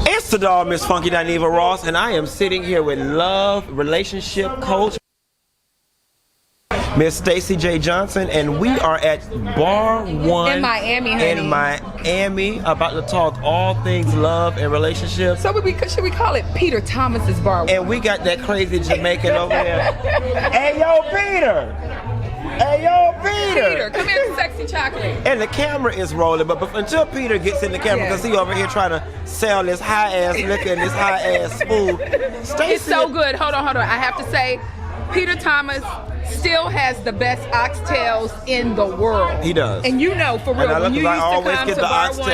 It's the dog, Miss Funky Dineva Ross, and I am sitting here with love relationship coach Miss Stacii Jae Johnson, and we are at Bar One in Miami, honey. In Miami, about to talk all things love and relationships. So should we call it Peter Thomas's Bar One? And we got that crazy Jamaican over there. Hey, yo, Peter! Hey, yo, Peter! Come here, sexy chocolate. And the camera is rolling, but until Peter gets in the camera, because he over here trying to sell this high-ass liquor and this high-ass food. Stacii, it's so good. Hold on. I have to say, Peter Thomas still has the best oxtails in the world. He does. And you know, for real, when you used to come to Bar One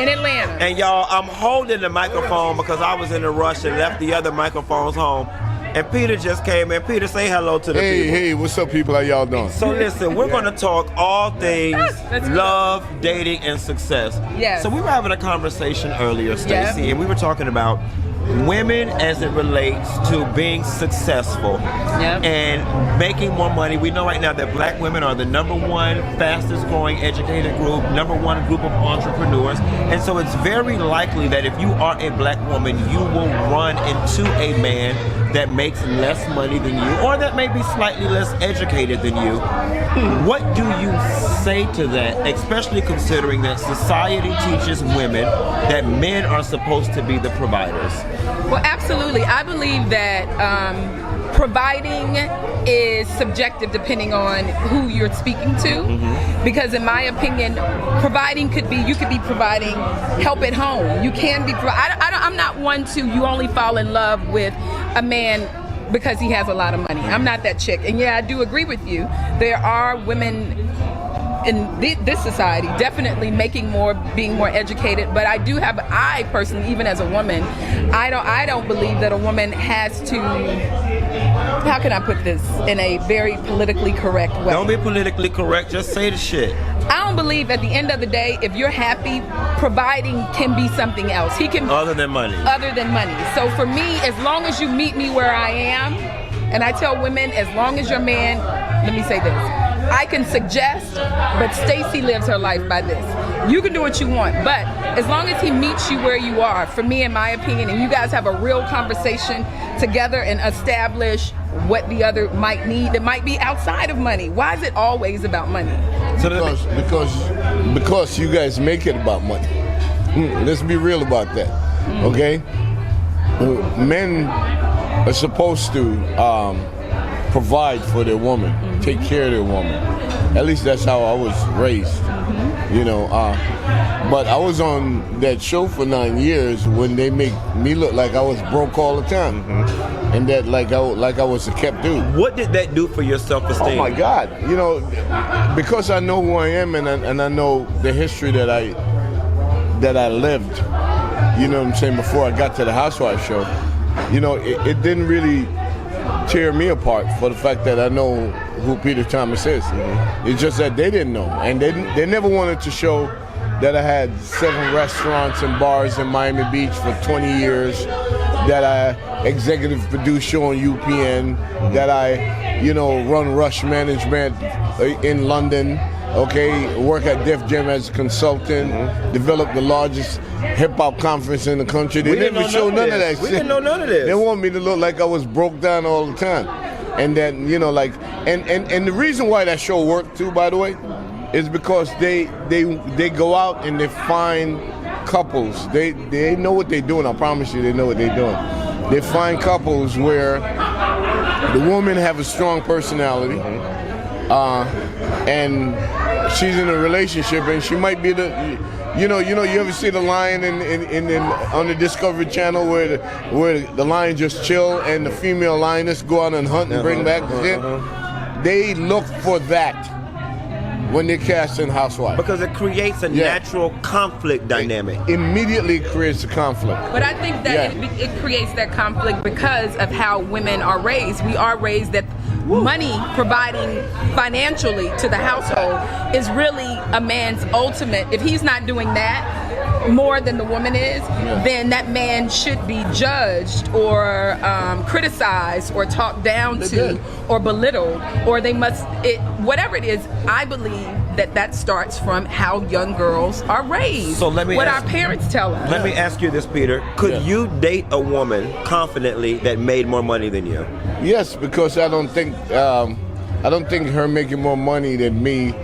in Atlanta. And y'all, I'm holding the microphone because I was in a rush and left the other microphones home. And Peter just came in. Peter, say hello to the people. Hey, what's up, people? How y'all doing? So listen, we're going to talk all things love, dating, and success. Yes. So we were having a conversation earlier, Stacii, and we were talking about women as it relates to being successful and making more money. We know right now that black women are the #1 fastest growing educated group, #1 group of entrepreneurs. And so it's very likely that if you are a black woman, you will run into a man that makes less money than you, or that may be slightly less educated than you. What do you say to that, especially considering that society teaches women that men are supposed to be the providers? Well, absolutely. I believe that providing is subjective depending on who you're speaking to. Because in my opinion, providing you could be providing help at home. You can be, I'm not one to, you only fall in love with a man because he has a lot of money. I'm not that chick. And yeah, I do agree with you. There are women in this society definitely making more, being more educated, but I personally, even as a woman, I don't believe that a woman has to, how can I put this in a very politically correct way? Don't be politically correct, just say the shit. I don't believe at the end of the day, if you're happy, providing can be something else. He can other than money. So for me, as long as you meet me where I am, and I tell women, as long as your man, let me say this, I can suggest, but Stacii lives her life by this. You can do what you want, but as long as he meets you where you are, for me, in my opinion, and you guys have a real conversation together and establish what the other might need that might be outside of money. Why is it always about money? Because you guys make it about money. Let's be real about that, okay? Men are supposed to provide for their woman, take care of their woman. At least that's how I was raised, you know. But I was on that show for 9 years when they make me look like I was broke all the time, and that like I was a kept dude. What did that do for your self-esteem? Oh my God, you know, because I know who I am and I know the history that I lived. You know what I'm saying? Before I got to the Housewives show, you know, it didn't really tear me apart for the fact that I know who Peter Thomas is. It's just that they didn't know, and they never wanted to show that I had 7 restaurants and bars in Miami Beach for 20 years, that I executive produce show on UPN, that I, you know, run Rush Management in London, okay, work at Def Jam as a consultant, develop the largest hip-hop conference in the country. They didn't show none of that shit. We didn't know none of this. They want me to look like I was broke down all the time. And then, you know, like, and the reason why that show worked too, by the way, is because they go out and they find couples. They know what they're doing. I promise you, they know what they're doing. They find couples where the woman have a strong personality, and she's in a relationship, and she might be the, you ever see the lion on the Discovery Channel where the lion just chill and the female lioness go out and hunt and bring back the shit? They look for that when they're casting Housewives. Because it creates a natural conflict dynamic. It immediately creates a conflict. But I think that it creates that conflict because of how women are raised. We are raised that money, providing financially to the household, is really a man's ultimate. If he's not doing that more than the woman is, then that man should be judged or criticized or talked down to or belittled, or they must, whatever it is. I believe that starts from how young girls are raised. So let me what ask- our parents tell us. Let me ask you this, Peter. Could you date a woman confidently that made more money than you? Yes, because I don't think her making more money than me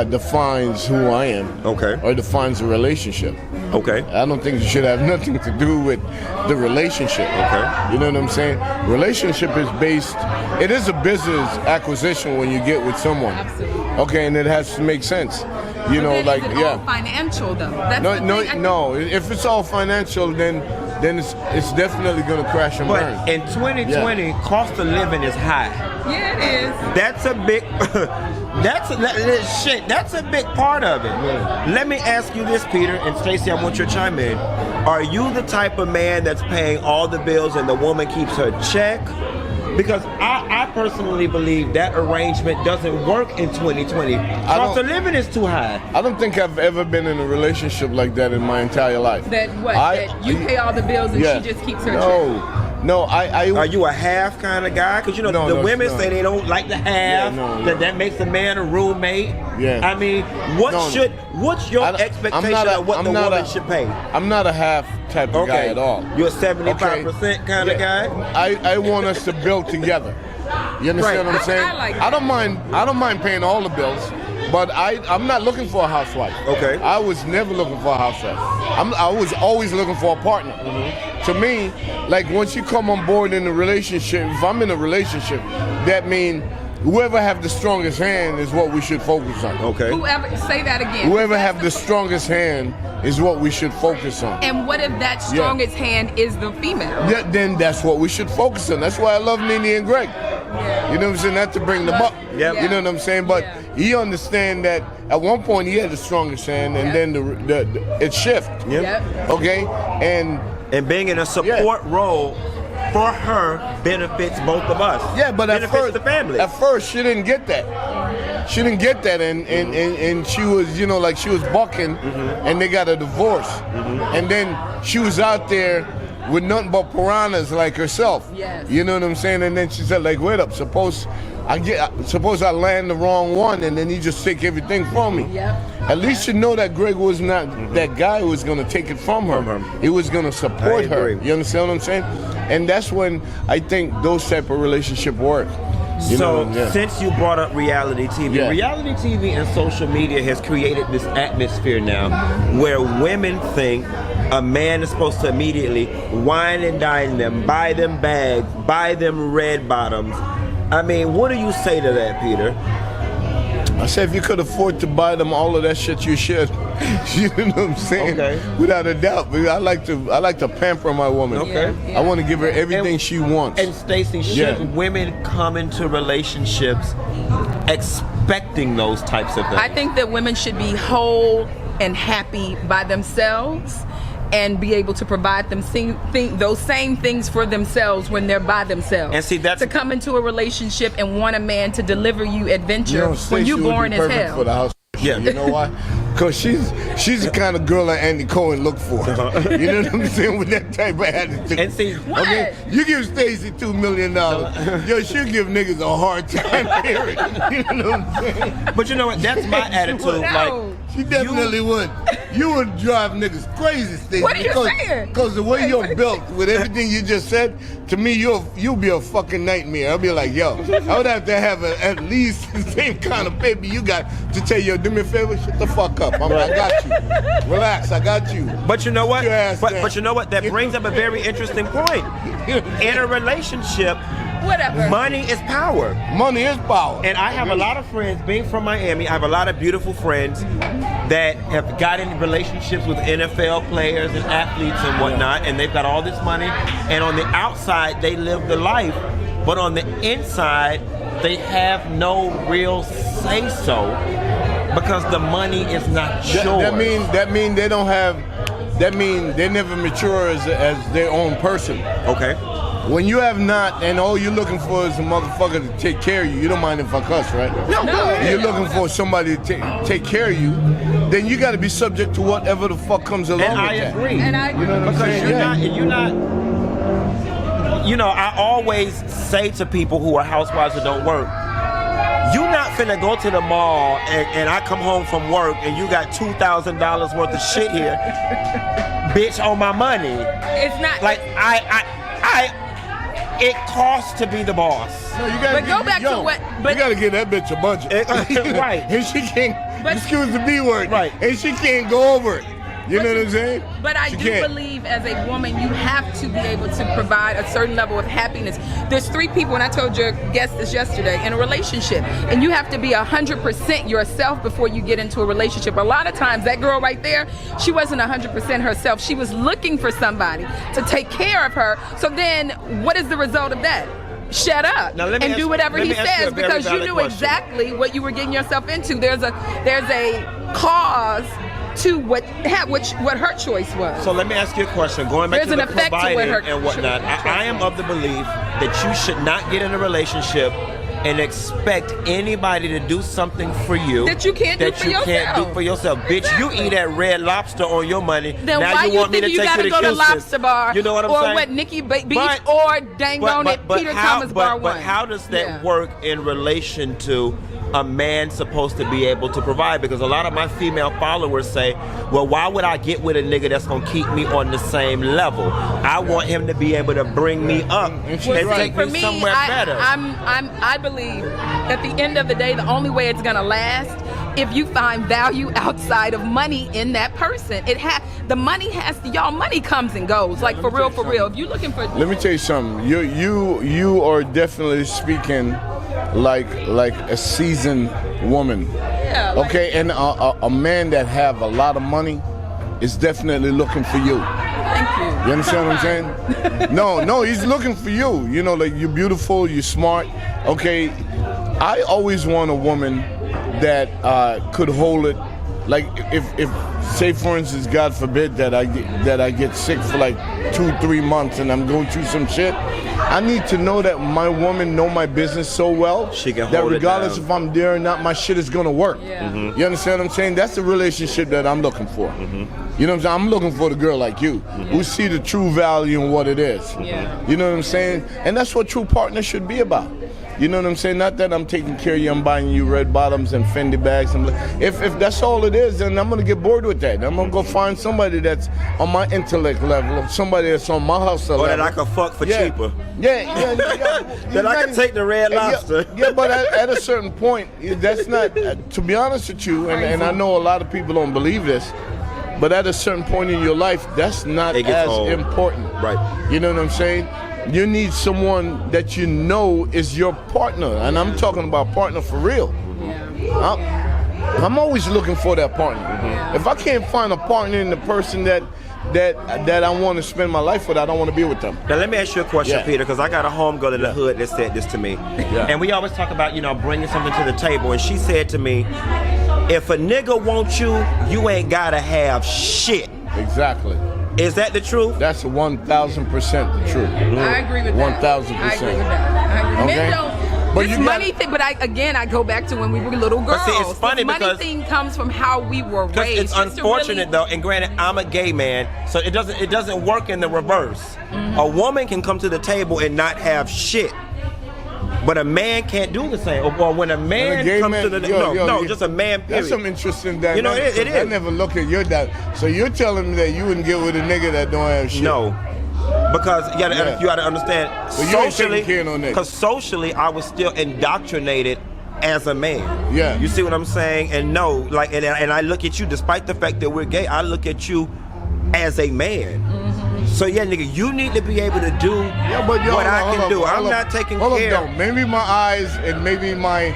defines who I am. Okay. Or defines a relationship. Okay. I don't think it should have nothing to do with the relationship. Okay. You know what I'm saying? Relationship is based, it is a business acquisition when you get with someone. Absolutely. Okay, and it has to make sense. You know, Then like, is it yeah. all financial though? That's No, the no, thing. no. If it's all financial, then it's definitely going to crash and burn. But in 2020, cost of living is high. Yeah, it is. That's a big, that's a big part of it. Yeah. Let me ask you this, Peter, and Stacey, I want you to chime in. Are you the type of man that's paying all the bills and the woman keeps her check? Because I personally believe that arrangement doesn't work in 2020. Cost of living is too high. I don't think I've ever been in a relationship like that in my entire life. That you pay all the bills and she just keeps her check. No, I. Are you a half kind of guy? Because the women say they don't like the half. That makes the man a roommate. Yeah. I mean, what's your expectation of what the woman should pay? I'm not a half type of guy at all. You're a 75% kind of guy. I want us to build together. You understand what I'm saying? I like that. I don't mind paying all the bills, but I'm not looking for a housewife. Okay. I was never looking for a housewife. I was always looking for a partner. To me, like once you come on board in a relationship, if I'm in a relationship, that means whoever have the strongest hand is what we should focus on. Okay. Say that again. Whoever have the strongest hand is what we should focus on. And what if that strongest hand is the female? Then that's what we should focus on. That's why I love Nene and Greg. You know what I'm saying? Not to bring them up. Yep. You know what I'm saying? But he understand that at one point he had the strongest hand, and then it shift. Yep. Okay? And being in a support role for her benefits both of us. Yeah, but benefits the family. At first, she didn't get that. She didn't get that, and she was, like she was bucking, and they got a divorce, and then she was out there with nothing but piranhas like herself. Yes. You know what I'm saying? And then she said, like, wait up, suppose I land the wrong one, and then you just take everything from me. Yep. At least you know that Greg was not that guy who was going to take it from her. He was going to support her. You understand what I'm saying? And that's when I think those type of relationship work. Since you brought up reality TV, reality TV and social media has created this atmosphere now where women think a man is supposed to immediately wine and dine them, buy them bags, buy them red bottoms. I mean, what do you say to that, Peter? I said, if you could afford to buy them all of that shit, you should. You know what I'm saying? Okay. Without a doubt. Because I like to pamper my woman. Okay. I want to give her everything she wants. And Stacey, should women come into relationships expecting those types of things? I think that women should be whole and happy by themselves and be able to provide them those same things for themselves when they're by themselves. And see, that's to come into a relationship and want a man to deliver you adventure when you're boring as hell. For the house. Yeah. You know why? Because she's the kind of girl that Andy Cohen looked for. You know what I'm saying? With that type of attitude. And see, okay, you give Stacey $2 million, yo, she'll give niggas a hard time, period. You know what I'm saying? But you know what? That's my attitude. No. She definitely would. You would drive niggas crazy, Stacey. What are you saying? Because the way you're built, with everything you just said, to me, you'll be a fucking nightmare. I'll be like, yo, I would have to have at least the same kind of paper you got to tell you, do me a favor, shut the fuck up. I got you. Relax, I got you. But you know what? But you know what? That brings up a very interesting point. In a relationship, money is power. Money is power. And I have a lot of friends, being from Miami, I have a lot of beautiful friends that have got in relationships with NFL players and athletes and whatnot, and they've got all this money, and on the outside they live the life, but on the inside they have no real say-so because the money is not yours. That mean they don't have. That mean they never mature as their own person. Okay. When you have not, and all you're looking for is a motherfucker to take care of you. You don't mind if I cuss, right? No. You're looking for somebody to take care of you. Then you got to be subject to whatever the fuck comes along and with I that. agree. And I agree. You know what I'm saying? You're not. You know, I always say to people who are housewives that don't work, you're not finna go to the mall and I come home from work and you got $2,000 worth of shit here, bitch, on my money. It's not Like it costs to be the boss. No, you gotta But go back to what- but- you gotta give that bitch a budget. Right. And she can't, But- excuse the B word. Right. And she can't go over it. You know what I'm saying? But I She do can't. believe as a woman, you have to be able to provide a certain level of happiness. There's 3 people, and I told your guest this yesterday, in a relationship. And you have to be 100% yourself before you get into a relationship. A lot of times, that girl right there, she wasn't 100% herself. She was looking for somebody to take care of her. So then, what is the result of that? Shut up Now, let me and ask- do whatever let he me ask you a says, very because you valid knew question. exactly what you were getting yourself into. There's a cause to what her choice was. So let me ask you a question. Going back There's to an the effect to what providing her and whatnot, choice I am of the belief that you should not get in a relationship and expect anybody to do something for you That you can't do that for you can't yourself. do for yourself. Bitch, you eat at Red Lobster on your money. Then now why you want me to think you take gotta you to go to Houston. Lobster Bar? You know what I'm or saying? what Nikki Beach But- or dang on it Peter Thomas Bar But 1. how does that Yeah. work in relation to a man supposed to be able to provide? Because a lot of my female followers say, well, why would I get with a nigga that's gonna keep me on the same level? I want him to be able to bring me up and she's right. take For me me, somewhere better. I believe at the end of the day, the only way it's gonna last if you find value outside of money in that person. The money has to, y'all. Money comes and goes. Like for real. If you're looking for, Let me tell you something. You are definitely speaking like a seasoned woman. yeah, like, Okay, and a man that have a lot of money is definitely looking for you. thank you. You understand what I'm saying? No, he's looking for you. You know, like you're beautiful, you're smart. Okay, I always want a woman that could hold it. Like if say for instance, God forbid that I get sick for like 2-3 months and I'm going through some shit, I need to know that my woman know my business so well She can that hold it regardless down. if I'm there or not, my shit is gonna work. Yeah. You understand what I'm saying? That's the relationship that I'm looking for. You know what I'm saying? I'm looking for the girl like you who see the true value in what it is. Yeah. You know what I'm saying? And that's what true partners should be about. You know what I'm saying? Not that I'm taking care of you, I'm buying you red bottoms and Fendi bags. If that's all it is, then I'm gonna get bored with that. I'm gonna go find somebody that's on my intellect level, somebody that's on my hustle or level. that I can fuck for cheaper. Yeah. That I can take the Red Lobster. Yeah, but at a certain point, that's not, to be honest with you, and I know a lot of people don't believe this, but at a certain point in your life, that's not It gets as old. important. Right. You know what I'm saying? You need someone that you know is your partner, and I'm talking about partner for real. I'm always looking for that partner. If I can't find a partner in the person that I want to spend my life with, I don't want to be with them. Now let me ask you a question, Yeah. Peter, because I got a homegirl in the hood that said this to me. And we always talk about, bringing something to the table. And she said to me, if a nigga wants you, you ain't gotta have shit. Exactly. Is that the truth? That's 1,000% the truth. I agree with that. 1,000%. I agree with that. I agree. Okay. Men don't. But This you money thing, but I go back to when we were little girls. But see, it's funny this money because- thing comes from how we were Because raised. it's Just to unfortunate really- though, and granted, I'm a gay man, so it doesn't work in the reverse. A woman can come to the table and not have shit, but a man can't do the same. Or when a man gay comes man- to the yo, just a man. Period. That's some interesting dynamic. You know, it I is. never look at your dad. So you're telling me that you wouldn't get with a nigga that don't have shit? No. Because you gotta understand But you ain't socially, taking care of no nigga. because socially I was still indoctrinated as a man. Yeah. You see what I'm saying? And no, like, and I look at you, despite the fact that we're gay, I look at you as a man. So yeah, nigga, you need to be able to do what I can do. I'm not taking care. Hold on, maybe my eyes and maybe my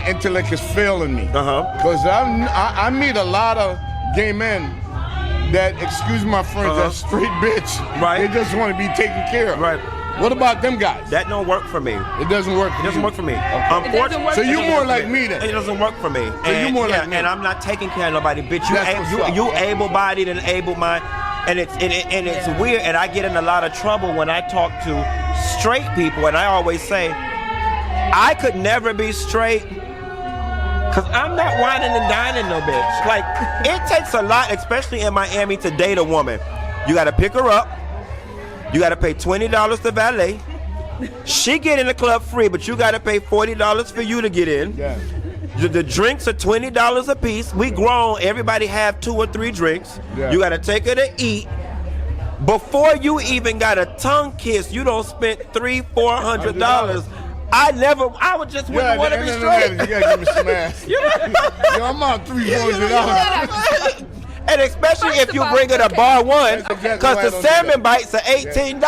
intellect is failing me. Because I meet a lot of gay men that, excuse my French, that straight bitch. Right. They just want to be taken care of. Right. What about them guys? That don't work for me. It doesn't work. It doesn't work for me. doesn't work So for you me. more like me then. It doesn't work for me. So you more like me. And I'm not taking care of nobody, bitch. That's what's up. You able-bodied and able-minded, and it's weird. And I get in a lot of trouble when I talk to straight people, and I always say, I could never be straight. Cause I'm not whining and dining no bitch. Like, it takes a lot, especially in Miami, to date a woman. You gotta pick her up. You gotta pay $20 to valet. She get in the club free, but you gotta pay $40 for you to get in. Yeah. The drinks are $20 a piece. We grown. Everybody have 2 or 3 drinks. Yeah. You got to take her to eat. Before you even got a tongue kiss, you don't spend $300-$400. I would just wouldn't want to be straight. You gotta give me some ass. Yo, I'm on $300. And especially First if you of all, bring it to bar one, That's exactly because why I the don't do salmon that. bites are $18.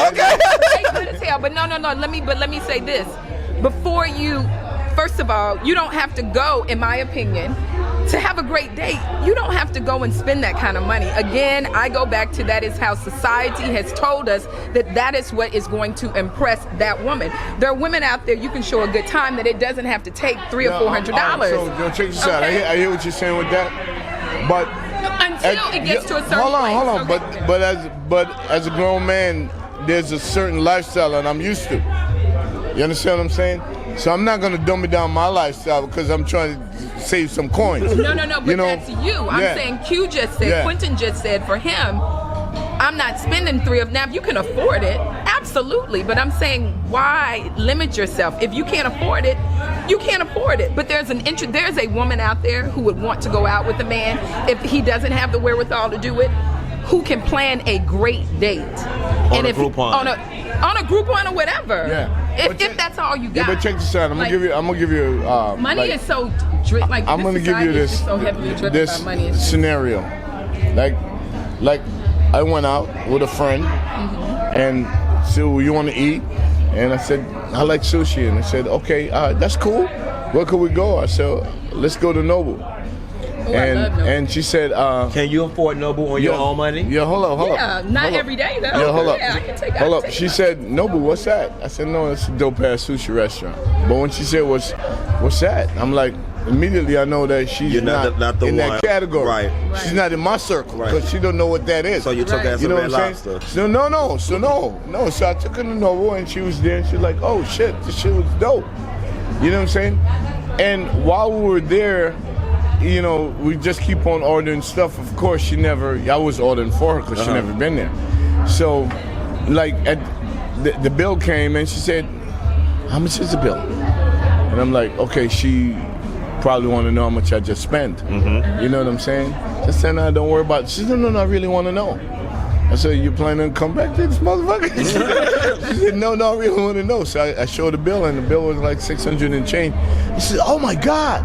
Okay. They good as hell, but no. Let me say this. Before you, first of all, you don't have to go, in my opinion, to have a great date. You don't have to go and spend that kind of money. Again, I go back to that is how society has told us that is what is going to impress that woman. There are women out there you can show a good time that it doesn't have to take $300 or $400. So check this out. I hear what you're saying with that, but until it gets to a certain hold place. on. Okay. But as a grown man, there's a certain lifestyle that I'm used to. You understand what I'm saying? So I'm not gonna dumb it down my lifestyle because I'm trying to save some coins. No, but that's you. I'm saying Q just said, Quentin just said for him, I'm not spending now if you can afford it, absolutely. But I'm saying why limit yourself? If you can't afford it, you can't afford it. But there's a woman out there who would want to go out with a man if he doesn't have the wherewithal to do it, who can plan a great date. On a Groupon. On a Groupon or whatever. Yeah. If that's all you got. Yeah, but check this out. I'm gonna give you. Money is so like. I'm gonna give you this so heavily driven by money. Scenario. Like I went out with a friend, and so you want to eat, and I said I like sushi, and I said okay, that's cool. Where could we go? I said let's go to Nobu. Oh, I love Nobu. And she said, can you afford Nobu on your own money? Yeah, hold up. Yeah, not every day though. Yeah, hold up. Yeah, I can take hold up. She said, Nobu, what's that? I said, no, it's a dope ass sushi restaurant. But when she said, what's that? I'm like, immediately I know that she's not the in one. that category. Right. She's not in my circle because she don't know what that is. So you took her as you know a Red what I'm Lobster. saying? No. So I took her to Nobu and she was there and she's like, oh shit, this shit was dope. You know what I'm saying? And while we were there, you know, we just keep on ordering stuff. Of course, I was ordering for her because she never been there. So, like, the bill came and she said, how much is the bill? And I'm like, okay, she probably want to know how much I just spent. You know what I'm saying? I said, no, don't worry about it. She said, no, I really want to know. I said, you planning to come back to this motherfucker? She said, no, I really want to know. So I showed the bill, and the bill was like $600 and change. She said, oh my God,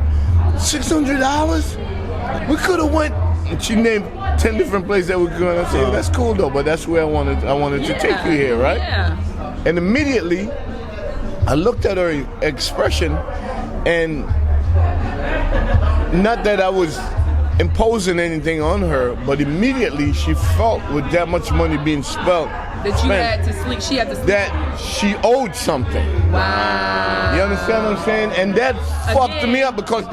$600? We could have went. And she named 10 different places that we could go. And I said, that's cool though, but that's where I wanted to take you here, right? Yeah. And immediately, I looked at her expression, and not that I was imposing anything on her, but immediately she felt with that much money being spent She had to sleep. that she owed something. Wow. You understand what I'm saying? And that fucked me up because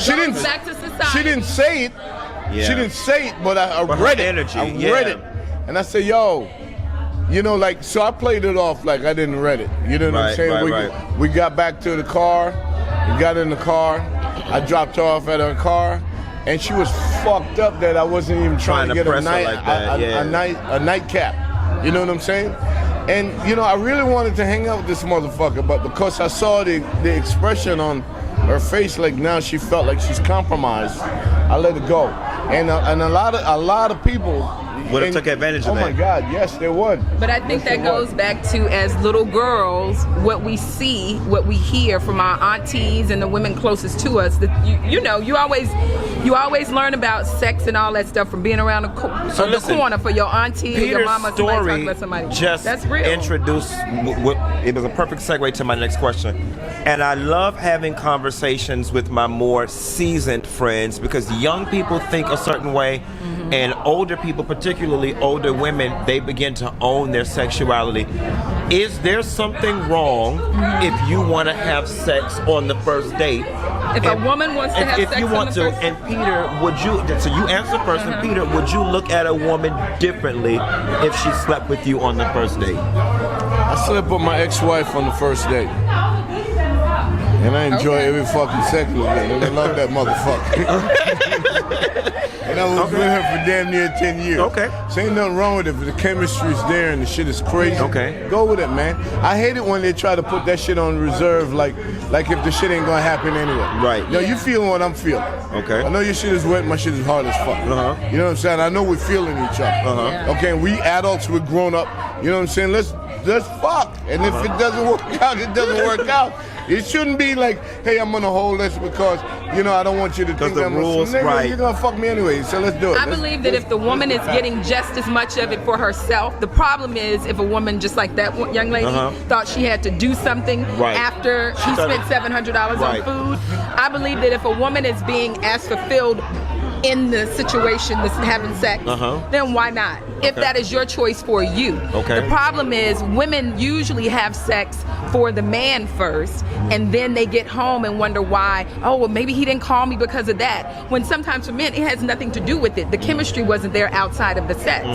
she didn't. Back to society. She didn't say it. Yeah. She didn't say it, but I read it. Energy, I read it, and I said, "Yo, you know, like." So I played it off like I didn't read it. You know what I'm saying? We got back to the car. We got in the car. I dropped her off at her car, and she was fucked up that I wasn't even trying to get a nightcap. You know what I'm saying? And you know, I really wanted to hang out with this motherfucker, but because I saw the expression on her face, like now she felt like she's compromised, I let it go. And a lot of people would have took advantage of that. Oh my God, yes, they would. But I think that goes back to, as little girls, what we see, what we hear from our aunties and the women closest to us. That you always learn about sex and all that stuff from being around the corner for your auntie or your mama. Story talking about somebody. That's real. Introduced. It was a perfect segue to my next question. And I love having conversations with my more seasoned friends because young people think a certain way, and older people, particularly older women, they begin to own their sexuality. Is there something wrong if you want to have sex on the first date? If a woman wants to have sex on the first date? And Peter, would you, so you answer first, and Peter, would you look at a woman differently if she slept with you on the first date? I slept with my ex-wife on the first date. And I enjoy every fucking second of it. And I love that motherfucker. And I was with her for damn near 10 years. Okay. So ain't nothing wrong with it. If the chemistry's there and the shit is crazy, go with it, man. I hate it when they try to put that shit on reserve, like if the shit ain't gonna happen anyway. Right. No, you feeling what I'm feeling. Okay. I know your shit is wet, my shit is hard as fuck. You know what I'm saying? I know we're feeling each other. Okay, we adults, we're grown up. You know what I'm saying? Let's fuck. And if it doesn't work out, it doesn't work out. It shouldn't be like, hey, I'm gonna hold this because, you know, I don't want you to think that I'm nigga, you're gonna fuck me anyway, so let's do it. I believe that if the woman is getting just as much of it for herself, the problem is if a woman, just like that young lady, thought she had to do something after she spent $700 on food. I believe that if a woman is being as fulfilled in the situation that's having sex, then why not? If that is your choice for you. The problem is women usually have sex for the man first, and then they get home and wonder why, oh, well, maybe he didn't call me because of that. When sometimes for men, it has nothing to do with it. The chemistry wasn't there outside of the sex.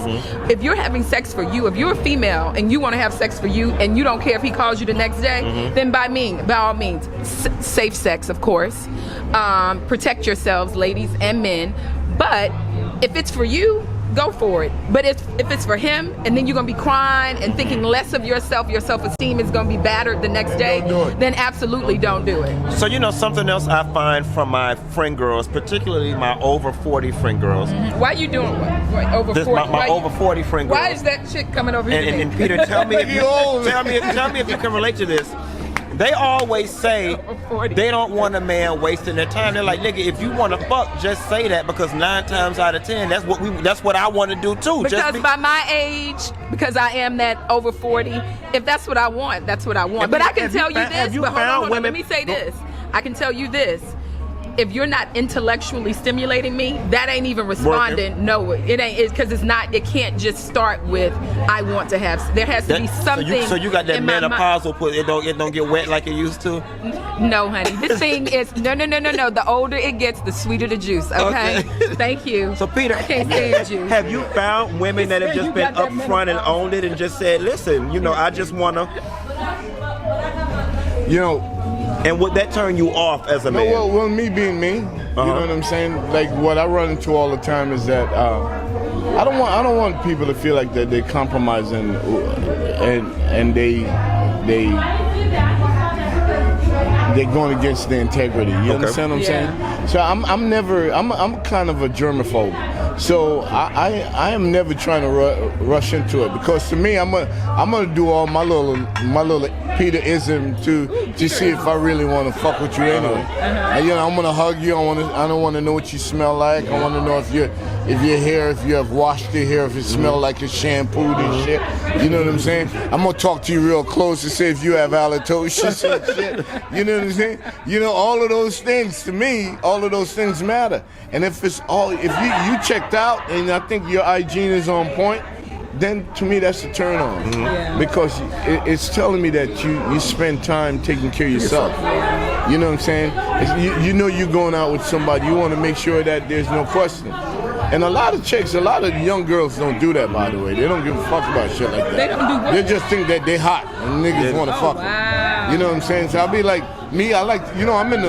If you're having sex for you, if you're a female and you want to have sex for you and you don't care if he calls you the next day, then by all means, safe sex, of course. Protect yourselves, ladies and men. But if it's for you, go for it. But if it's for him, and then you're gonna be crying and thinking less of yourself, your self-esteem is gonna be battered the next day, then absolutely don't do it. So you know something else I find from my friend girls, particularly my over 40 friend girls. Why are you doing what? Over 40? My over 40 friend girls. Why is that shit coming over here? And Peter, tell me if you can relate to this. They always say they don't want a man wasting their time. They're like, nigga, if you want to fuck, just say that, because 9 times out of 10, that's what I want to do too. Because by my age, because I am that over 40, if that's what I want, that's what I want. But I can tell you this. But hold on, let me say this. I can tell you this. If you're not intellectually stimulating me, that ain't even responding. Working. No, it ain't. Because it's not. It can't just start with I want to have. There has to be something. So you got that menopausal put. It don't get wet like it used to. No, honey. This thing is no. The older it gets, the sweeter the juice. Okay. Thank you. So Peter, I can't stand you. Have you found women that have just been upfront and owned it and just said, listen, you know, I just wanna. You know. And would that turn you off as a man? Well, me being me, you know what I'm saying? Like what I run into all the time is that I don't want people to feel like that they're compromising and they're going against their integrity. You understand what I'm saying? So I'm kind of a germaphobe. So I am never trying to rush into it, because to me I'm gonna do all my little Peter-ism to see if I really want to fuck with you anyway. And, you know, I'm gonna hug you. I don't want to know what you smell like. I want to know if your hair, if you have washed your hair, if it smells like it's shampooed and shit. You know what I'm saying? I'm gonna talk to you real close to say if you have halitosis and shit. You know what I'm saying? You know, all of those things, to me, all of those things matter. And if you checked out and I think your hygiene is on point, then to me that's a turn on. Because it's telling me that you spend time taking care of yourself. You know what I'm saying? You know you're going out with somebody, you want to make sure that there's no question. And a lot of young girls don't do that, by the way. They don't give a fuck about shit like that. They don't do what? They just think that they're hot and niggas want to fuck them. You know what I'm saying? So I'll be like, me, I like, you know, I'm in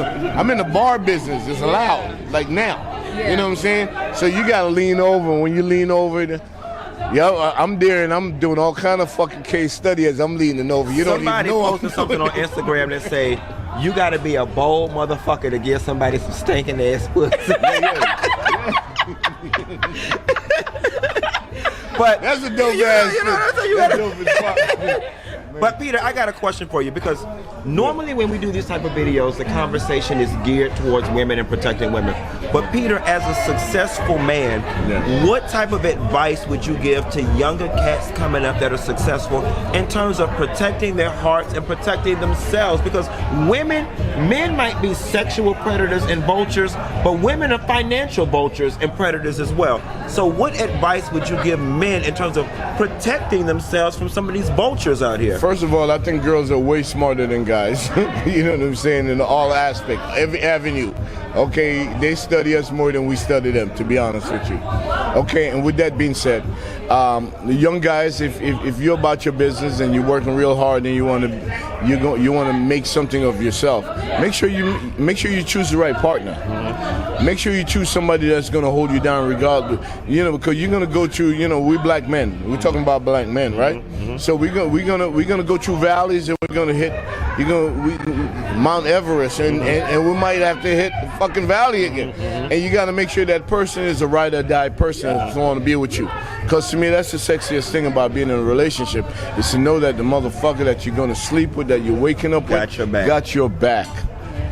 the bar business. It's allowed, like now. You know what I'm saying? So you gotta lean over. When you lean over, I'm there and I'm doing all kind of fucking case study as I'm leaning over. You don't even know. Somebody posted something on Instagram that say, you gotta be a bold motherfucker to give somebody some stinking ass pussy. But that's a dope ass. That's dope as fuck. But Peter, I got a question for you, because normally when we do these type of videos, the conversation is geared towards women and protecting women. But Peter, as a successful man, what type of advice would you give to younger cats coming up that are successful in terms of protecting their hearts and protecting themselves? Because men might be sexual predators and vultures, but women are financial vultures and predators as well. So what advice would you give men in terms of protecting themselves from some of these vultures out here? First of all, I think girls are way smarter than guys. You know what I'm saying? In all aspects, every avenue. Okay, they study us more than we study them, to be honest with you. Okay, and with that being said, the young guys, if you're about your business and you're working real hard and you want to make something of yourself, make sure you choose the right partner. Make sure you choose somebody that's going to hold you down regardless. Because you're going to go through. We black men. We're talking about black men, right? So we're gonna go through valleys and we're gonna hit Mount Everest and we might have to hit the fucking valley again. And you got to make sure that person is a ride or die person that's going to be with you. Because to me, that's the sexiest thing about being in a relationship, is to know that the motherfucker that you're going to sleep with, that you're waking up with, got your back.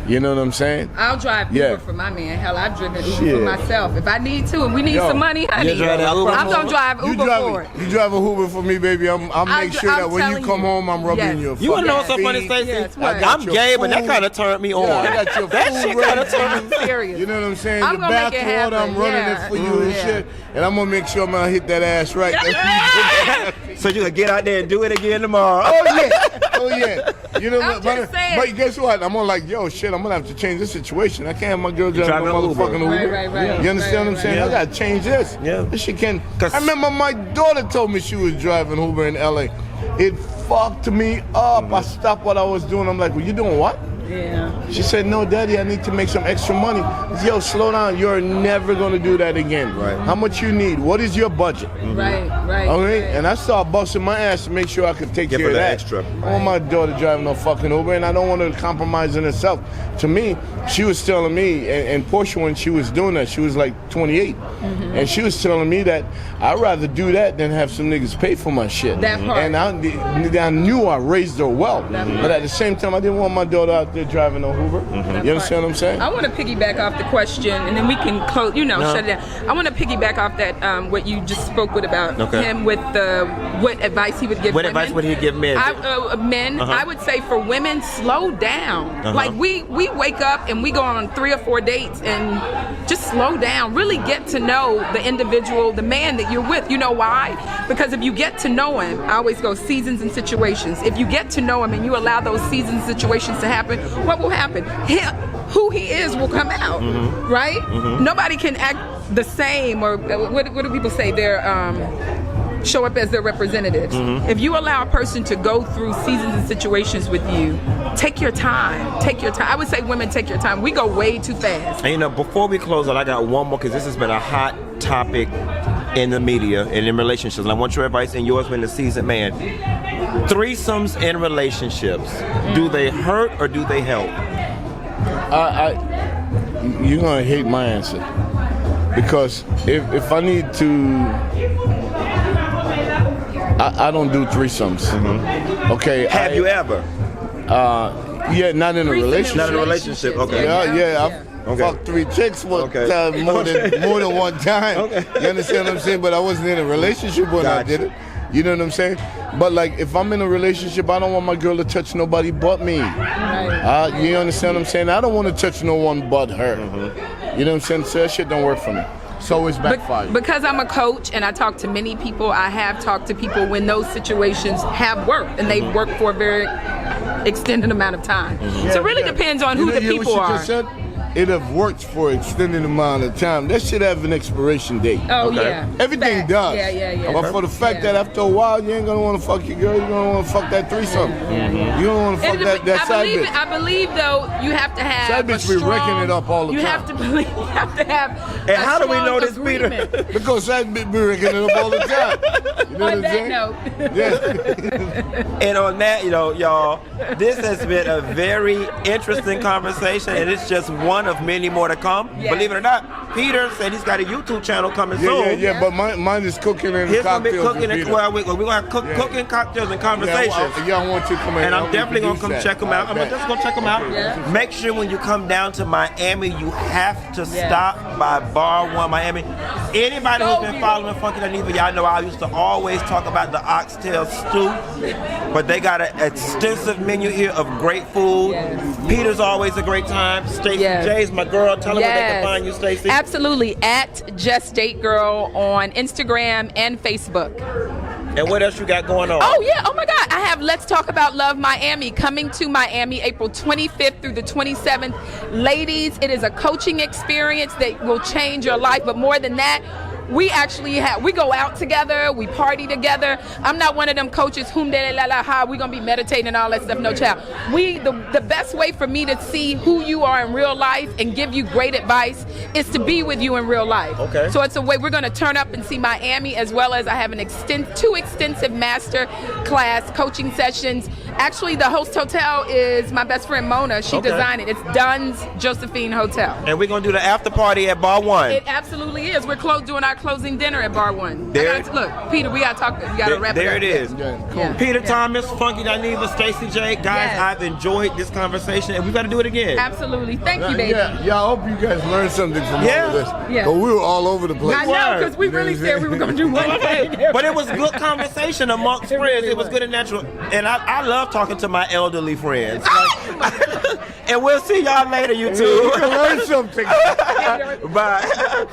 You know what I'm saying? I'll drive Uber for my man. Hell, I've driven Uber for myself. If I need to and we need some money, I'm going to drive Uber for it. You drive a Uber for me, baby. I'll make sure that when you come home, I'm rubbing your You want to know something funny, Stacey? I'm gay, but that kind of turned me on. I got your that shit kind of turned me serious. You know what I'm saying? The bath water, I'm running it for you and shit. And I'm going to make sure I'm going to hit that ass right. So you can get out there and do it again tomorrow. Oh yeah. You know what? But guess what? I'm gonna yo, shit, I'm gonna have to change this situation. I can't have my girl driving a motherfucking Uber. Right. You understand what I'm saying? I gotta change this. Yeah. This shit can. I remember my daughter told me she was driving Uber in LA. It fucked me up. I stopped what I was doing. I'm like, well, you doing what? Yeah. She said, no, Daddy, I need to make some extra money. Yo, slow down. You're never going to do that again. Right. How much you need? What is your budget? Right. Okay? And I started busting my ass to make sure I could take care of that. Extra. I want my daughter driving no fucking Uber, and I don't want her to compromise in herself. To me, she was telling me, and Portia, when she was doing that, she was like 28. And she was telling me that I'd rather do that than have some niggas pay for my shit. That part. And I knew I raised her well. But at the same time, I didn't want my daughter out there driving no Uber. You understand what I'm saying? I want to piggyback off the question, and then we can close, shut it down. I want to piggyback off that, what you just spoke with about him with what advice he would give women. What advice would he give men? I would say for women, slow down. Like we wake up and we go on 3 or 4 dates and just slow down. Really get to know the individual, the man that you're with. You know why? Because if you get to know him, I always go seasons and situations. If you get to know him and you allow those seasons and situations to happen, what will happen? Who he is will come out, right? Nobody can act the same, or what do people say? They're show up as their representatives. If you allow a person to go through seasons and situations with you, take your time. Take your time. I would say women, take your time. We go way too fast. And before we close out, I got one more, because this has been a hot topic in the media and in relationships. And I want your advice and yours being a seasoned man. Threesomes in relationships, do they hurt or do they help? You're gonna hate my answer, because if I need to, I don't do threesomes. Okay. Have you ever? Yeah, not in a relationship. Not in a relationship. Okay. Yeah. I've fucked 3 chicks more than one time. You understand what I'm saying? But I wasn't in a relationship when I did it. You know what I'm saying? But like, if I'm in a relationship, I don't want my girl to touch nobody but me. You understand what I'm saying? I don't want to touch no one but her. You know what I'm saying? So that shit don't work for me. So it's backfired. Because I'm a coach and I talk to many people, I have talked to people when those situations have worked, and they've worked for a very extended amount of time. So it really depends on who the people are. It have worked for an extended amount of time. That should have an expiration date. Oh, yeah. Everything does. Yeah. But for the fact that after a while, you ain't going to want to fuck your girl, you're going to want to fuck that threesome. You don't want to fuck that side bitch. I believe, though, you have to have side bitch be wrecking it up all the time. You have to have And how do we know this, agreement. Peter? Because side bitch be wrecking it up all the time. You know on that note. Yeah. And on that, y'all, this has been a very interesting conversation, and it's just one of many more to come. Yes. Believe it or not, Peter said he's got a YouTube channel coming soon. Yeah, but mine is cooking and He's cocktails. We're going to have cooking, cocktails, and conversations. I want you to come in. And I'm definitely going to come check them out. I'm just going to check them out. Yeah. Make sure when you come down to Miami, you have to stop by Bar 1 Miami. Anybody who's been following Funky Dineva, y'all know I used to always talk about the oxtail stew. But they got an extensive menu here of great food. Peter's always a great time. Stacii Jae's my girl. Tell them where they can find you, Stacii. Absolutely. At Just Date Girl on Instagram and Facebook. And what else you got going on? Oh yeah, oh my God. I have Let's Talk About Love Miami coming to Miami April 25th through the 27th. Ladies, it is a coaching experience that will change your life, but more than that, we go out together, we party together. I'm not one of them coaches whom de la la ha, we gonna be meditating and all that stuff. No child. The best way for me to see who you are in real life and give you great advice is to be with you in real life. Okay. So it's a way we're gonna turn up and see Miami, as well as I have two extensive master class coaching sessions. Actually, the host hotel is my best friend Mona. She designed it. It's Dunn's Josephine Hotel. And we're gonna do the after party at Bar 1. It absolutely is. We're doing our closing dinner at Bar 1. Look, Peter, we gotta talk. We gotta wrap it up. There it is. Yeah, cool. Yeah. Peter Thomas, Funky Dineva, Stacii J. Guys, Yes. I've enjoyed this conversation, and we got to do it again. Absolutely. Thank you, baby. Yeah, I hope you guys learned something from all of this. Yeah. But we were all over the place. I know, because we really said we were gonna do one thing. But it was good conversation amongst friends. It was good and natural. And I love talking to my elderly friends. And we'll see y'all later, you two. You can learn something. Bye.